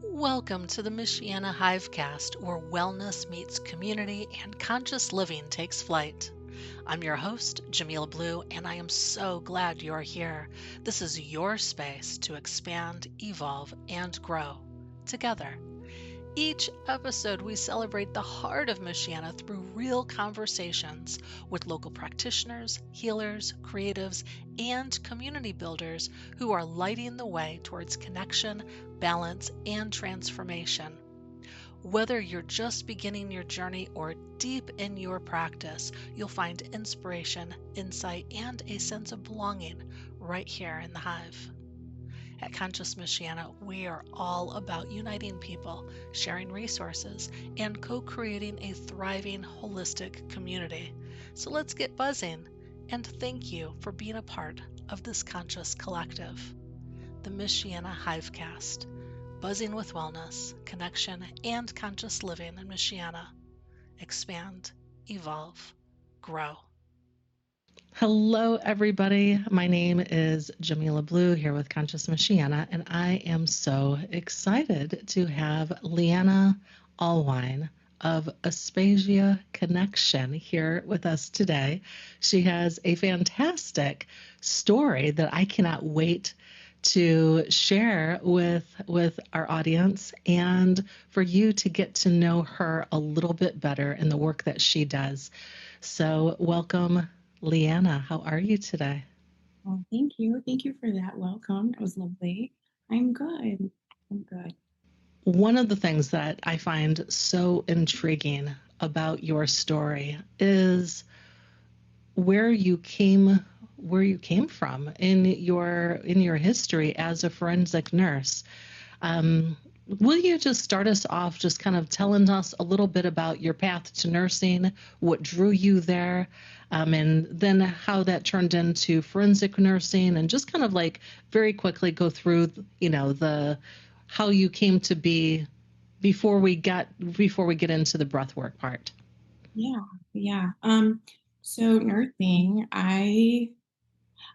Welcome to the Michiana Hivecast, where wellness meets community and conscious living takes flight. I'm your host, Jamila Blue, and I am so glad you're here. This is your space to expand, evolve, and grow together. Each episode, we celebrate the heart of Michiana through real conversations with local practitioners, healers, creatives, and community builders who are lighting the way towards connection, balance, and transformation. Whether you're just beginning your journey or deep in your practice, you'll find inspiration, insight, and a sense of belonging right here in the Hive. At Conscious Michiana, we are all about uniting people, sharing resources, and co-creating a thriving, holistic community. So let's get buzzing, and thank you for being a part of this conscious collective. The Michiana Hivecast, buzzing with wellness, connection, and conscious living in Michiana. Expand, evolve, grow. Hello, everybody. My name is Jamila Blue here with Conscious Michiana, and I am so excited to have Leanna Alwine of Aspasia Connection here with us today. She has a fantastic story that I cannot wait to share with our audience and for you to get to know her a little bit better in the work that she does. So welcome, Leanna. How are you today? Well, thank you. Thank you for that welcome. It was lovely. I'm good. I'm good. One of the things that I find so intriguing about your story is where you came from in your history as a forensic nurse. Will you just start us off just kind of telling us a little bit about your path to nursing, what drew you there, and then how that turned into forensic nursing, and just kind of like very quickly go through, the how you came to be before we get into the breathwork part. Yeah. So nursing, I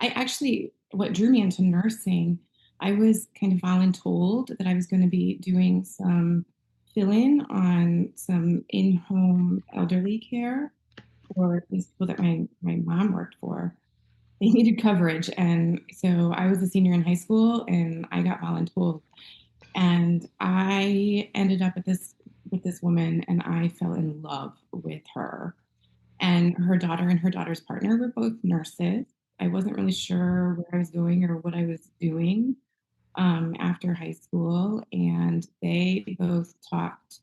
actually, what drew me into nursing, I was kind of voluntold that I was going to be doing some fill-in on some in-home elderly care for these people that my mom worked for. They needed coverage. And so I was a senior in high school and I got voluntold. And I ended up with this woman and I fell in love with her. And her daughter's partner were both nurses. I wasn't really sure where I was going or what I was doing after high school. And they both talked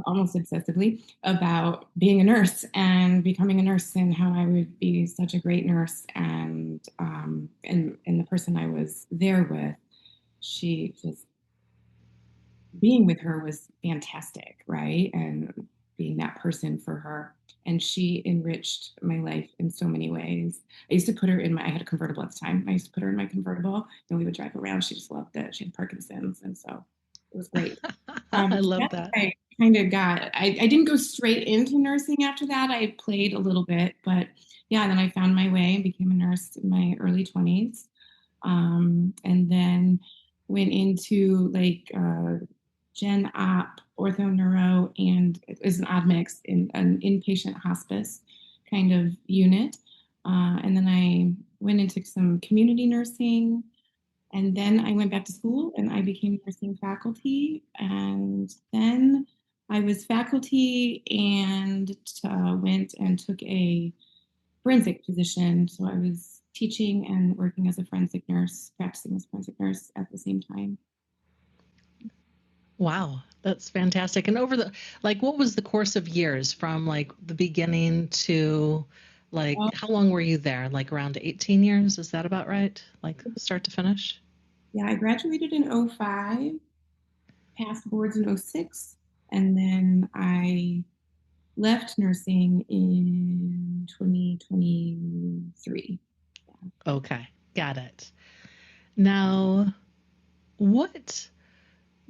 almost obsessively about being a nurse and becoming a nurse and how I would be such a great nurse. And the person I was there with, she just being with her was fantastic, right? And being that person for her. And she enriched my life in so many ways. I used to put her I had a convertible at the time. I used to put her in my convertible and we would drive around. She just loved it. She had Parkinson's. And so it was great. I love That's that. I kind of I didn't go straight into nursing after that. I played a little bit, but yeah, then I found my way and became a nurse in my early 20s. And then went into like gen op, ortho neuro, and it was an odd mix in an inpatient hospice kind of unit. And then I went into some community nursing. And then I went back to school and I became nursing faculty. And then I was faculty and went and took a forensic position. So I was teaching and working as a forensic nurse, practicing as a forensic nurse at the same time. Wow, that's fantastic. And what was the course of years from like the beginning to like, Well, how long were you there? Like around 18 years? Is that about right? Like start to finish? yeah, I graduated in 05, passed boards in 06, and then I left nursing in 2023. Okay, got it. Now, what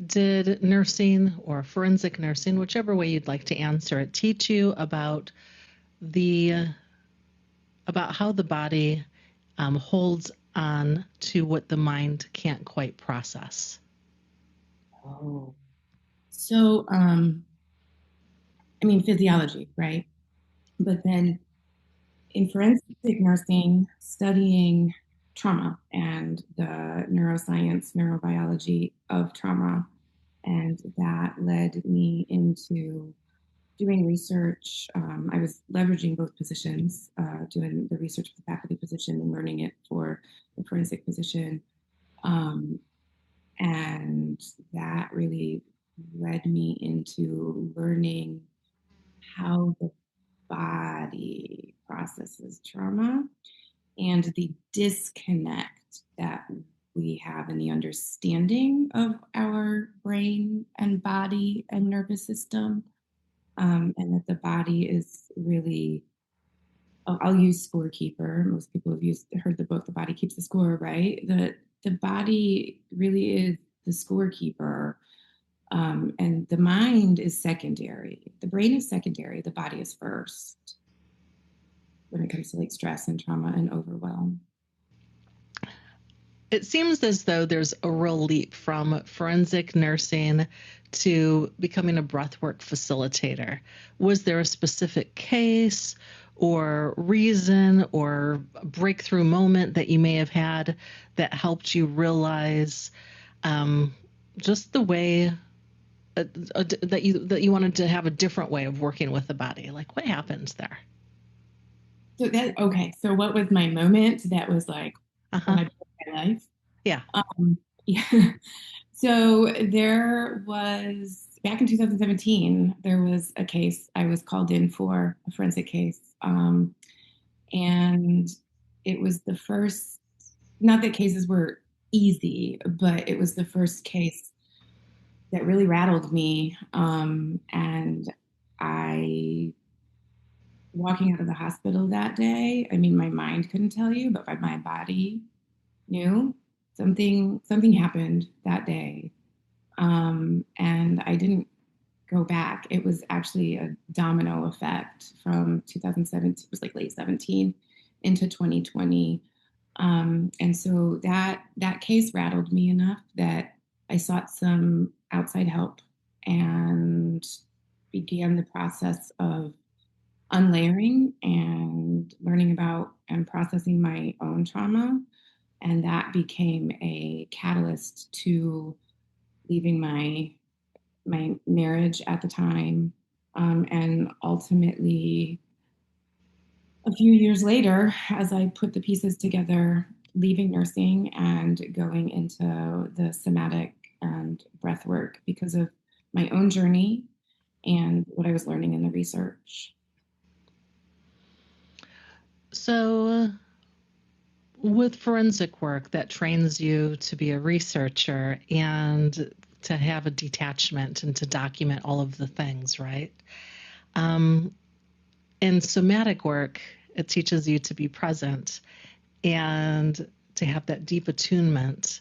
did nursing or forensic nursing, whichever way you'd like to answer it, teach you the about how the body holds on to what the mind can't quite process? Oh. So, physiology, right? But then in forensic nursing, studying trauma and the neuroscience, neurobiology of trauma, and that led me into doing research. I was leveraging both positions, doing the research for the faculty position and learning it for the forensic position. Um, and that really led me into learning how the body processes trauma and the disconnect that we have in the understanding of our brain and body and nervous system, and that the body is really, I'll use scorekeeper. Most people have heard the book The Body Keeps the Score, right? The body really is the scorekeeper, and the mind is secondary. The brain is secondary. The body is first when it comes to like stress and trauma and overwhelm. It seems as though there's a real leap from forensic nursing to becoming a breathwork facilitator. Was there a specific case or reason or breakthrough moment that you may have had that helped you realize just the way that you wanted to have a different way of working with the body? Like, what happens there? So what was my moment that was like when I built my life? Yeah. Yeah. So there was back in 2017, there was a case I was called in for, a forensic case. And it was the first, not that cases were easy, but it was the first case that really rattled me. And I, walking out of the hospital that day, my mind couldn't tell you, but my body knew something happened that day. And I didn't go back. It was actually a domino effect from 2017, it was like late 17 into 2020. And so that case rattled me enough that I sought some outside help and began the process of unlayering and learning about and processing my own trauma. And that became a catalyst to leaving my marriage at the time, and ultimately a few years later, as I put the pieces together, leaving nursing and going into the somatic and breath work because of my own journey and what I was learning in the research. So with forensic work that trains you to be a researcher and to have a detachment and to document all of the things, right? In somatic work, it teaches you to be present and to have that deep attunement.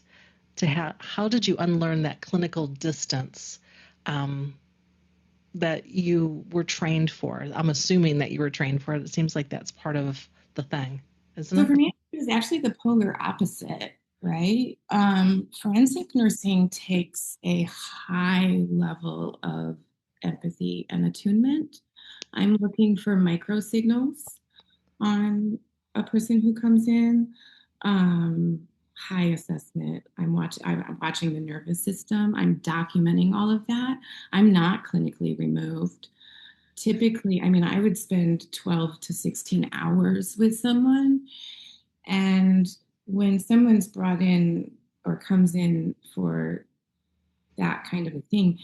How did you unlearn that clinical distance that you were trained for? I'm assuming that you were trained for it. It seems like that's part of the thing, isn't So it? for me, it was actually the polar opposite, right? Forensic nursing takes a high level of empathy and attunement. I'm looking for micro signals on a person who comes in. High assessment. I'm watching the nervous system. I'm documenting all of that. I'm not clinically removed. Typically, I would spend 12 to 16 hours with someone. And when someone's brought in or comes in for that kind of a thing,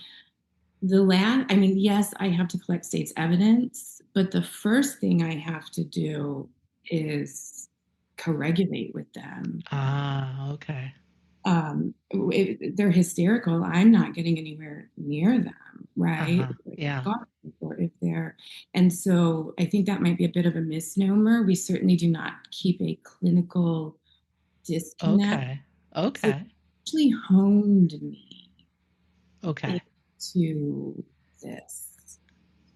yes, I have to collect state's evidence, but the first thing I have to do is co-regulate with them. Okay. They're hysterical. I'm not getting anywhere near them, right? Yeah. Or if they're, and so I think that might be a bit of a misnomer. We certainly do not keep a clinical disconnect. Okay. So it actually honed me Okay. into this.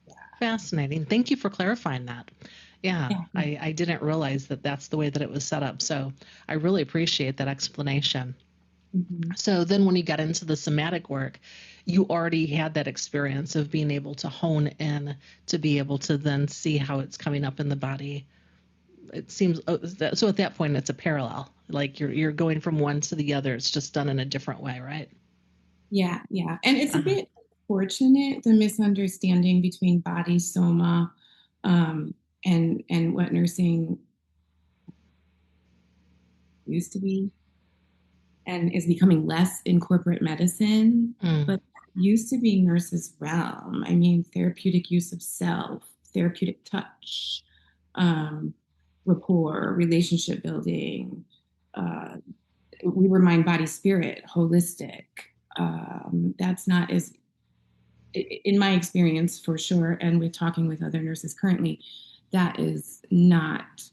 Yeah. Fascinating. Thank you for clarifying that. Yeah, Yeah. I didn't realize that that's the way that it was set up. So I really appreciate that explanation. Mm-hmm. So then when you got into the somatic work, you already had that experience of being able to hone in to be able to then see how it's coming up in the body. It seems so at that point it's a parallel. Like you're going from one to the other. It's just done in a different way, right? Yeah, yeah. And it's a Uh-huh. bit fortunate, the misunderstanding between body soma um, and what nursing used to be and is becoming less in corporate medicine, Mm. but used to be nurses' realm. I mean, therapeutic use of self, therapeutic touch, um, rapport, relationship building. Uh, we were mind, body, spirit, holistic. That's not as, in my experience for sure, and with talking with other nurses currently, that is not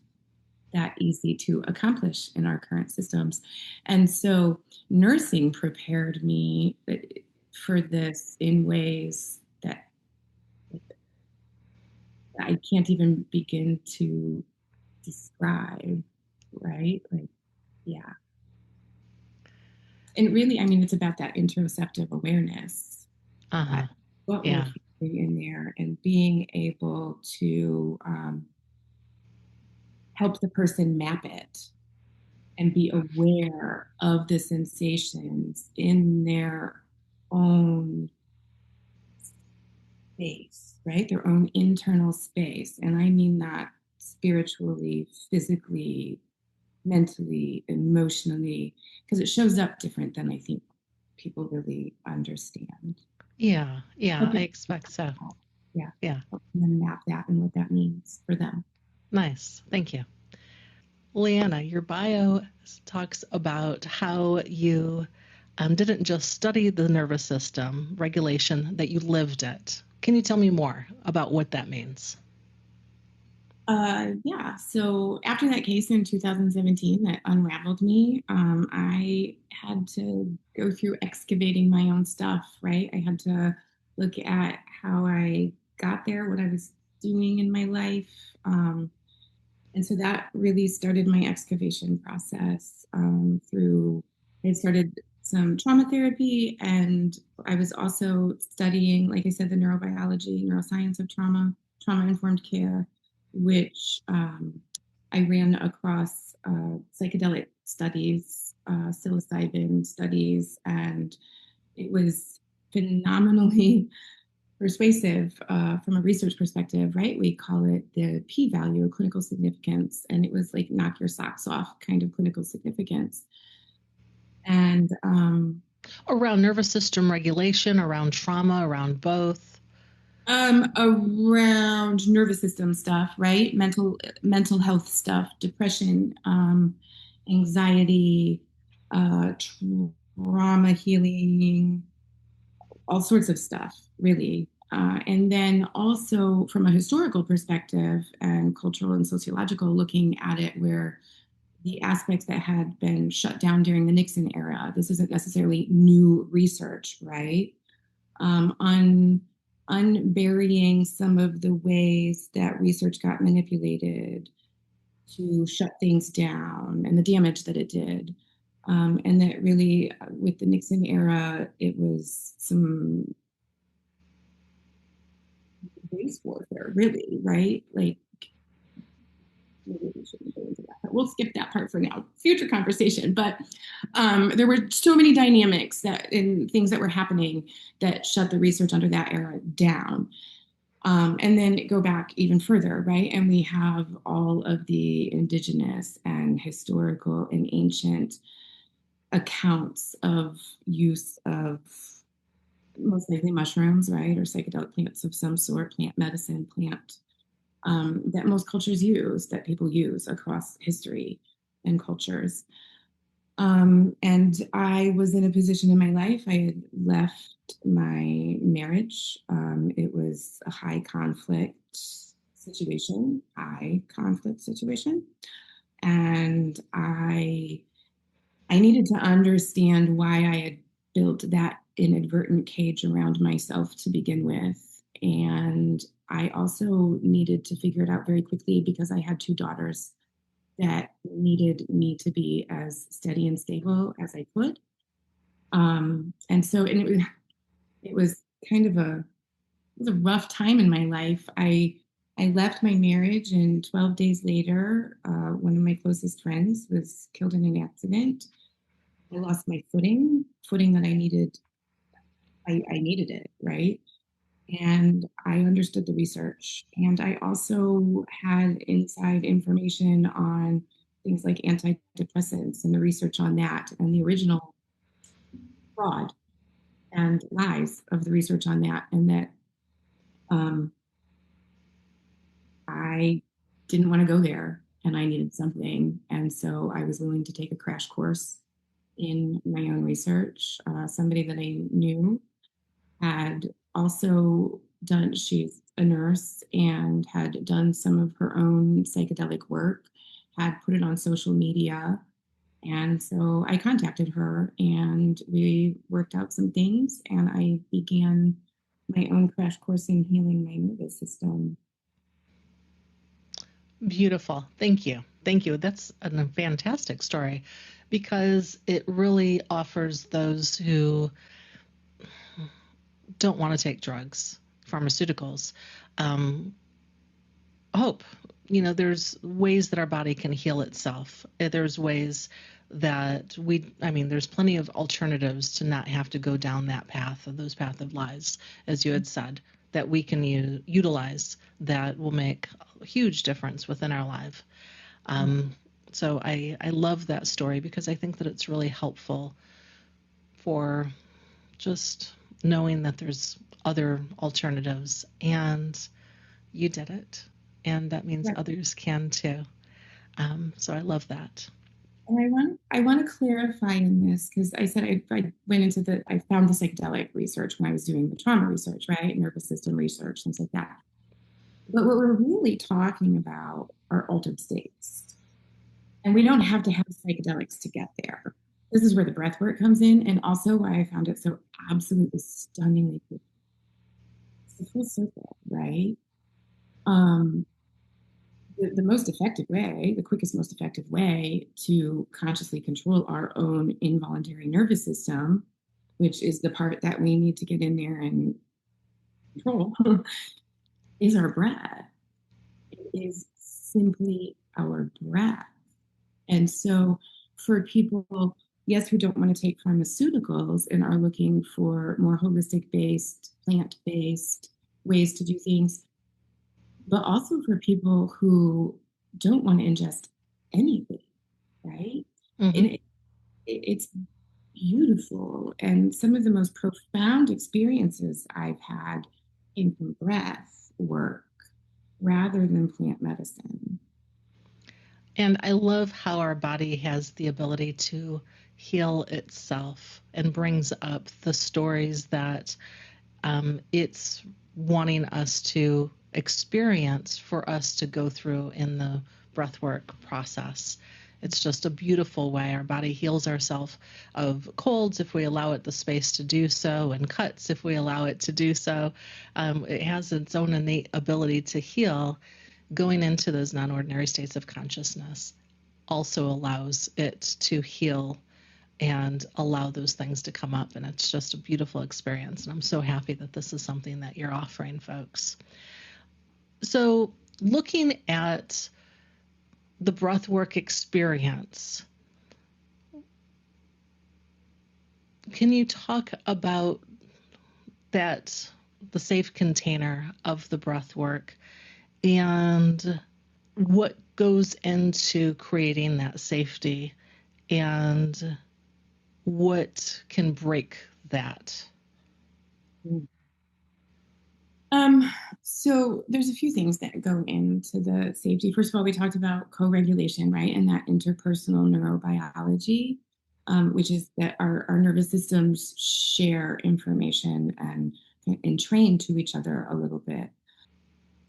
that easy to accomplish in our current systems. And so nursing prepared me for this in ways that I can't even begin to describe, right? Like, yeah. And really, I mean, it's about that interoceptive awareness, Uh-huh. that what we're Yeah. feeling in there and being able to help the person map it and be aware of the sensations in their own space, right? Their own internal space. And I mean that spiritually, physically, mentally, emotionally, because it shows up different than I think people really understand. Yeah. Yeah. I Helping, expect so. yeah, Yeah. helping them map that and what that means for them. Nice. Thank you. Leanna, your bio talks about how you didn't just study the nervous system regulation, that you lived it. Can you tell me more about what that means? Yeah. So after that case in 2017 that unraveled me, I had to go through excavating my own stuff, right? I had to look at how I got there, what I was doing in my life. And so that really started my excavation process through, I started some trauma therapy, and I was also studying, like I said, the neurobiology, neuroscience of trauma, trauma informed care, which I ran across psychedelic studies, psilocybin studies, and it was phenomenally persuasive from a research perspective, right? We call it the P value, clinical significance. And it was like knock your socks off kind of clinical significance. And Around nervous system regulation, around trauma, around both. around nervous system stuff, right? Mental health stuff, depression, anxiety, trauma healing, all sorts of stuff, really. And then also from a historical perspective and cultural and sociological, looking at it where the aspects that had been shut down during the Nixon era, this isn't necessarily new research, right? On unburying some of the ways that research got manipulated to shut things down and the damage that it did. And that really, with the Nixon era, it was some race warfare, really, right? Like, maybe we shouldn't go into that, but we'll skip that part for now. Future conversation. But there were so many dynamics that in things that were happening that shut the research under that era down. And then go back even further, right? And we have all of the indigenous and historical and ancient accounts of use of most likely mushrooms, right? Or psychedelic plants of some sort, plant medicine, plant that most cultures use, that people use across history and cultures. And I was in a position in my life, I had left my marriage. It was a high conflict situation. And I needed to understand why I had built that inadvertent cage around myself to begin with. And I also needed to figure it out very quickly because I had two daughters that needed me to be as steady and stable as I could. And it was kind of it was a rough time in my life. I left my marriage, and 12 days later, one of my closest friends was killed in an accident. I lost my footing that I needed. I needed it, right? And I understood the research. And I also had inside information on things like antidepressants and the research on that and the original fraud and lies of the research on that. And that um, I didn't want to go there and I needed something. And so I was willing to take a crash course in my own research. Somebody that I knew had also she's a nurse and had done some of her own psychedelic work, had put it on social media. And so I contacted her and we worked out some things and I began my own crash course in healing my nervous system. Beautiful. Thank you. Thank you. That's a fantastic story because it really offers those who don't want to take drugs, pharmaceuticals, hope. There's ways that our body can heal itself. There's ways that there's plenty of alternatives to not have to go down that path, those path of lies, as you had said, that we can utilize that will make a huge difference within our life. So I love that story because I think that it's really helpful for just knowing that there's other alternatives and you did it. And that means others can too. So I love that. And I want to clarify in this because I said I found the psychedelic research when I was doing the trauma research, right? Nervous system research, things like that. But what we're really talking about are altered states. And we don't have to have psychedelics to get there. This is where the breath work comes in, and also why I found it so absolutely stunningly cool. It's the full circle, right? The most effective way, the quickest, most effective way to consciously control our own involuntary nervous system, which is the part that we need to get in there and control, is our breath. It is simply our breath. And so for people, yes, who don't want to take pharmaceuticals and are looking for more holistic based, plant based ways to do things, but also for people who don't want to ingest anything, right? Mm-hmm. And it's beautiful. And some of the most profound experiences I've had came from breath work rather than plant medicine. And I love how our body has the ability to heal itself and brings up the stories that it's wanting us to experience for us to go through in the breathwork process. It's just a beautiful way. Our body heals ourselves of colds if we allow it the space to do so, and cuts if we allow it to do so. It has its own innate ability to heal. Going into those non-ordinary states of consciousness also allows it to heal and allow those things to come up. And it's just a beautiful experience. And I'm so happy that this is something that you're offering folks. So looking at the breathwork experience, can you talk about that, the safe container of the breathwork and what goes into creating that safety and what can break that? So there's a few things that go into the safety. First of all, we talked about co-regulation, right? And that interpersonal neurobiology, which is that our nervous systems share information and train to each other a little bit.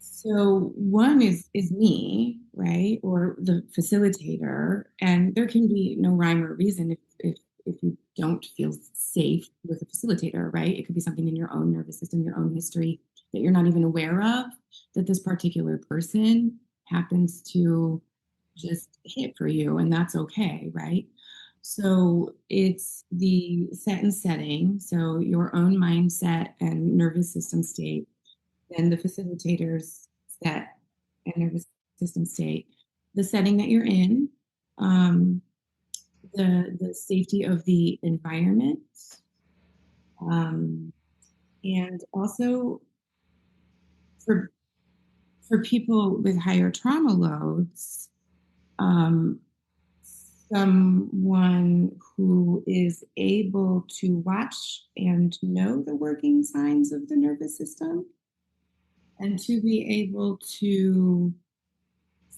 So one is me, right, or the facilitator, and there can be no rhyme or reason if you don't feel safe with a facilitator, right? It could be something in your own nervous system, your own history that you're not even aware of, that this particular person happens to just hit for you, and that's okay, right? So it's the set and setting, so your own mindset and nervous system state, then the facilitator's set and nervous system state, the setting that you're in, um, the safety of the environment, um, and also for people with higher trauma loads, um, someone who is able to watch and know the working signs of the nervous system and to be able to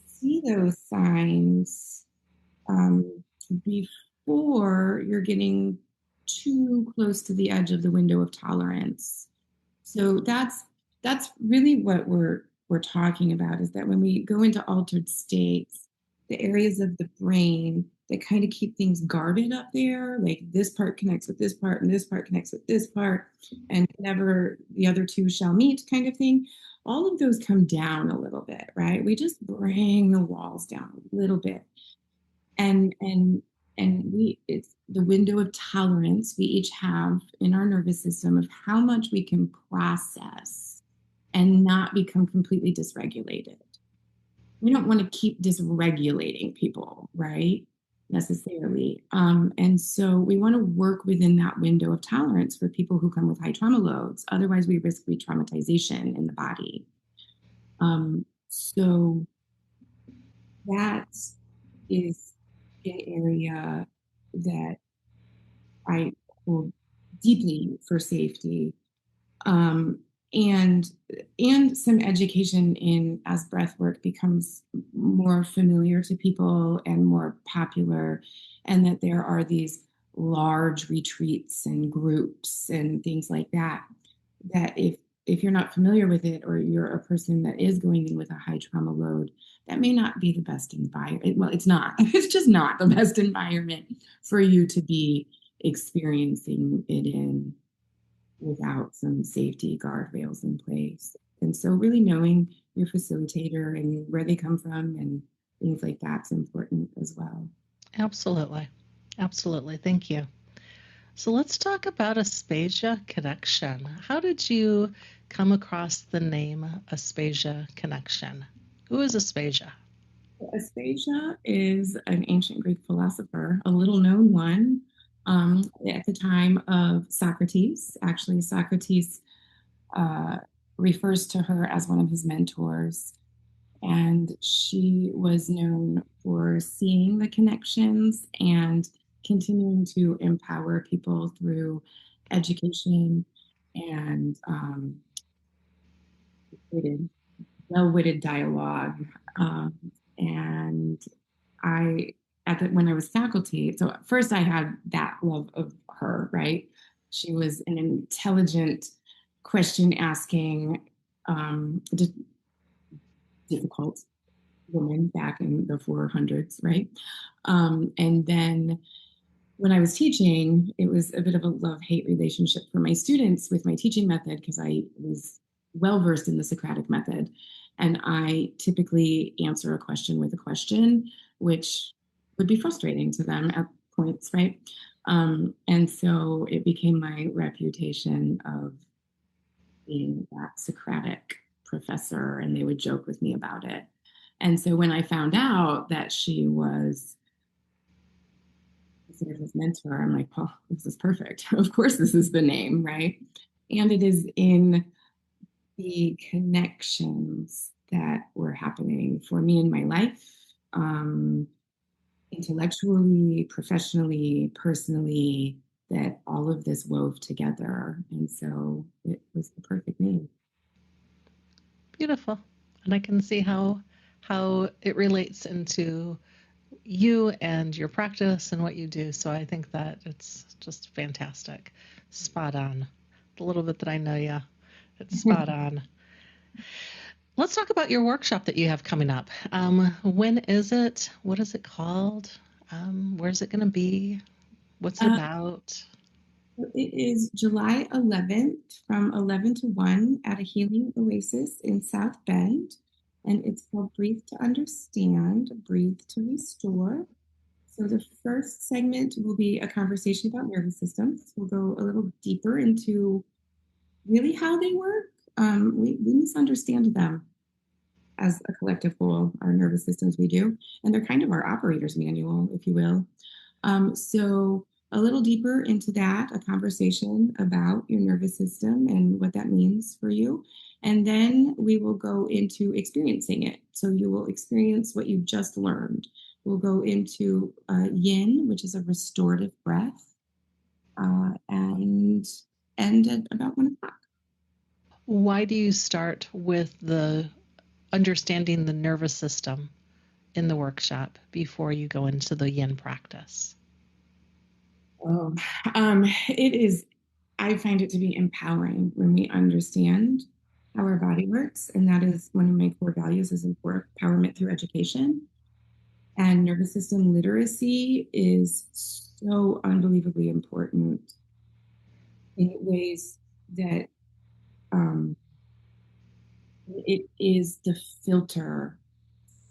see those signs um, before you're getting too close to the edge of the window of tolerance. So that's really what we're talking about, is that when we go into altered states, the areas of the brain that kind of keep things guarded up there, like this part connects with this part and this part connects with this part, and never the other two shall meet, kind of thing. All of those come down a little bit, right? We just bring the walls down a little bit, and we it's the window of tolerance we each have in our nervous system of how much we can process and not become completely dysregulated. We don't want to keep dysregulating people, right? Necessarily. And so we want to work within that window of tolerance for people who come with high trauma loads. Otherwise, we risk re traumatization in the body. So that is an area that I hold deeply for safety, um, and some education in as breath work becomes more familiar to people and more popular, and that there are these large retreats and groups and things like that, that if you're not familiar with it, or you're a person that is going in with a high trauma load, that may not be the best environment. Well, it's not. It's just not the best environment for you to be experiencing it in without some safety guardrails in place. And so really knowing your facilitator and where they come from and things like that's important as well. Absolutely. Absolutely. Thank you. So let's talk about Aspasia Connection. How did you come across the name Aspasia Connection? Who is Aspasia? Aspasia is an ancient Greek philosopher, a little known one, at the time of Socrates. Actually, Socrates uh, refers to her as one of his mentors. And she was known for seeing the connections and continuing to empower people through education and well-witted dialogue. Um, and I, when I was faculty, so first I had that love of her, right? She was an intelligent, question asking, difficult woman back in the 400s, right? And then when I was teaching, it was a bit of a love-hate relationship for my students with my teaching method, because I was well versed in the Socratic method. And I typically answer a question with a question, which would be frustrating to them at points, right? And so it became my reputation of being that Socratic professor, and they would joke with me about it. And so when I found out that she was considered his mentor, I'm like, oh, this is perfect. Of course, this is the name, right? And it is in the connections that were happening for me in my life, intellectually, professionally, personally, that all of this wove together. And so it was the perfect name. Beautiful. And I can see how it relates into you and your practice and what you do. So I think that it's just fantastic. Spot on. The little bit that I know you, it's spot on. Let's talk about your workshop that you have coming up. When is it? What is it called? Where's it going to be? What's it about? It is July 11th from 11 to 1 at a healing oasis in South Bend. And it's called Breathe to Understand, Breathe to Restore. So the first segment will be a conversation about nervous systems. We'll go a little deeper into really how they work. We misunderstand them as a collective whole, our nervous systems we do, and they're kind of our operator's manual, if you will. So a little deeper into that, a conversation about your nervous system and what that means for you. And then we will go into experiencing it. So you will experience what you've just learned. We'll go into yin, which is a restorative breath, and end at about 1 o'clock. Why do you start with the understanding the nervous system in the workshop before you go into the yin practice? Oh, it is, I find it to be empowering when we understand how our body works. And that is one of my core values is empowerment through education. And nervous system literacy is so unbelievably important in ways that it is the filter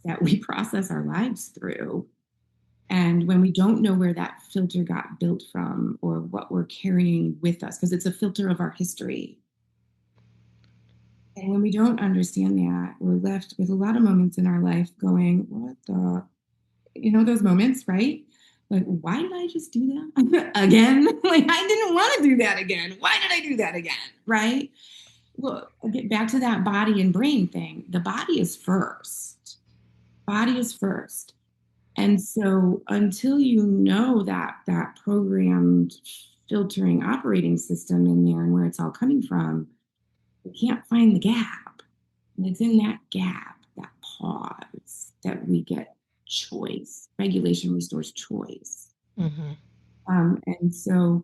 that we process our lives through. And when we don't know where that filter got built from or what we're carrying with us, because it's a filter of our history. And when we don't understand that, we're left with a lot of moments in our life going, what the, those moments, right? Like, why did I just do that again? Like, I didn't want to do that again. Why did I do that again? Right? Well, I'll get back to that body and brain thing. The body is first. Body is first. And so until you know that programmed filtering operating system in there and where it's all coming from, you can't find the gap. And it's in that gap, that pause, that we get choice. Regulation restores choice. Mm-hmm. And so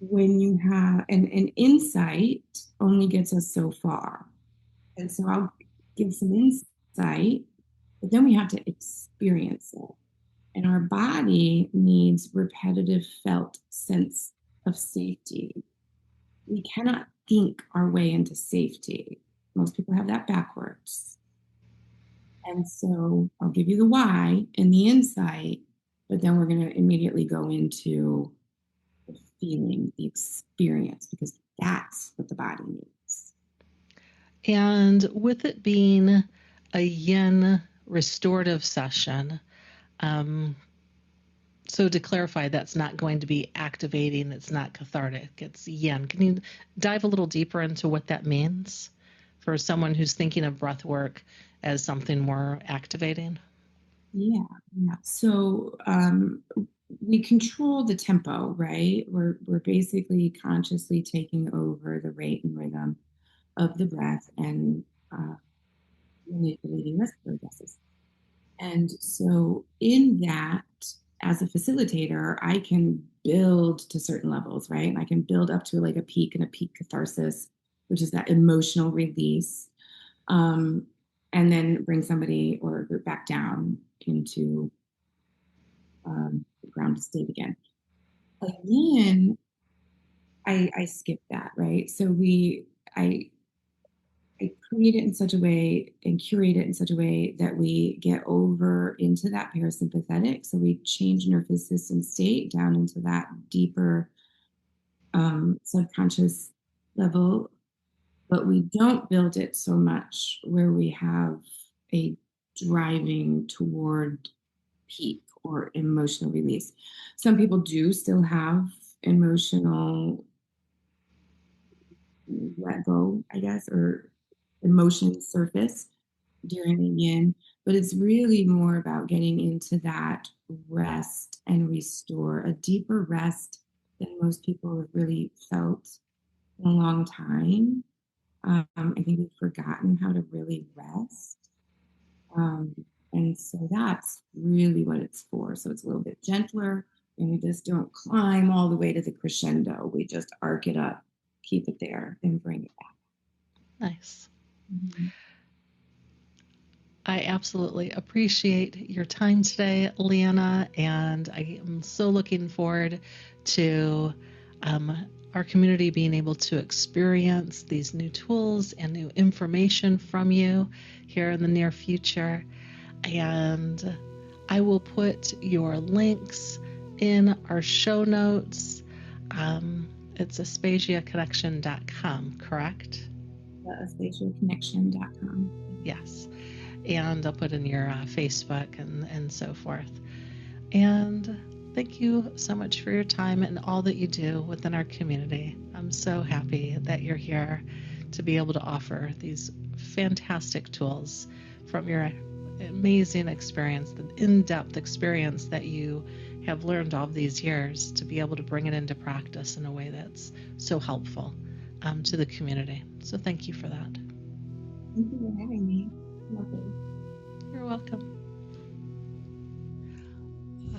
when you have an insight only gets us so far. And so I'll give some insight, but then we have to experience it. And our body needs repetitive felt sense of safety. We cannot think our way into safety. Most people have that backwards. And so I'll give you the why and the insight, but then we're going to immediately go into the feeling, the experience, because that's what the body needs. And with it being a yin restorative session, so to clarify, that's not going to be activating, it's not cathartic, it's yin. Can you dive a little deeper into what that means for someone who's thinking of breath work as something more activating? Yeah. So we control the tempo, right? We're basically consciously taking over the rate and rhythm of the breath and manipulating respiratory gases. And so in that, as a facilitator, I can build to certain levels, right? And I can build up to like a peak and a peak catharsis, which is that emotional release. And then bring somebody or a group back down into the grounded state again. Again, I skip that, right? So I create it in such a way and curate it in such a way that we get over into that parasympathetic. So we change nervous system state down into that deeper subconscious level, but we don't build it so much where we have a driving toward peak or emotional release. Some people do still have emotional let go, I guess, or emotions surface during the yin, but it's really more about getting into that rest and restore, a deeper rest than most people have really felt in a long time. I think we've forgotten how to really rest. And so that's really what it's for. So it's a little bit gentler, and we just don't climb all the way to the crescendo. We just arc it up, keep it there, and bring it back. Nice. Mm-hmm. I absolutely appreciate your time today, Leanna, and I am so looking forward to our community being able to experience these new tools and new information from you here in the near future. And I will put your links in our show notes. It's aspasiaconnection.com, correct? AspasiaConnection.com. Yes. And I'll put in your Facebook and so forth. And thank you so much for your time and all that you do within our community. I'm so happy that you're here to be able to offer these fantastic tools from your amazing experience, the in-depth experience that you have learned all these years, to be able to bring it into practice in a way that's so helpful to the community. So thank you for that. Thank you for having me. Lovely. You're welcome.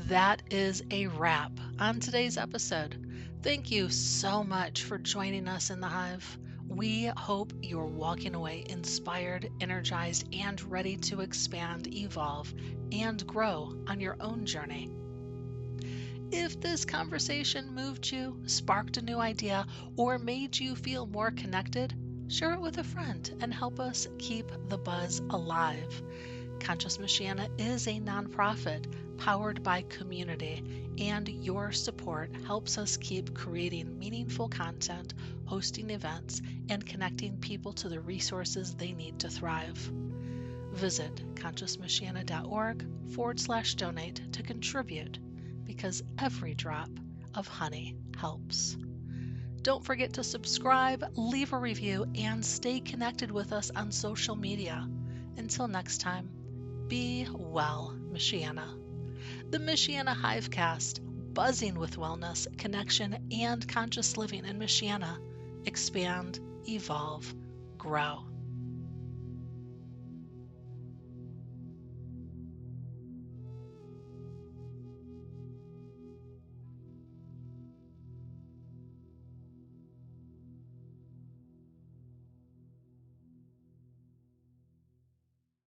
That is a wrap on today's episode. Thank you so much for joining us in the Hive. We hope you're walking away inspired, energized, and ready to expand, evolve, and grow on your own journey. If this conversation moved you, sparked a new idea, or made you feel more connected, share it with a friend and help us keep the buzz alive. Conscious Michiana is a nonprofit powered by community, and your support helps us keep creating meaningful content, hosting events, and connecting people to the resources they need to thrive. Visit consciousmichiana.org/donate to contribute, because every drop of honey helps. Don't forget to subscribe, leave a review, and stay connected with us on social media. Until next time, be well, Michiana. The Michiana Hivecast, buzzing with wellness, connection, and conscious living in Michiana. Expand, evolve, grow.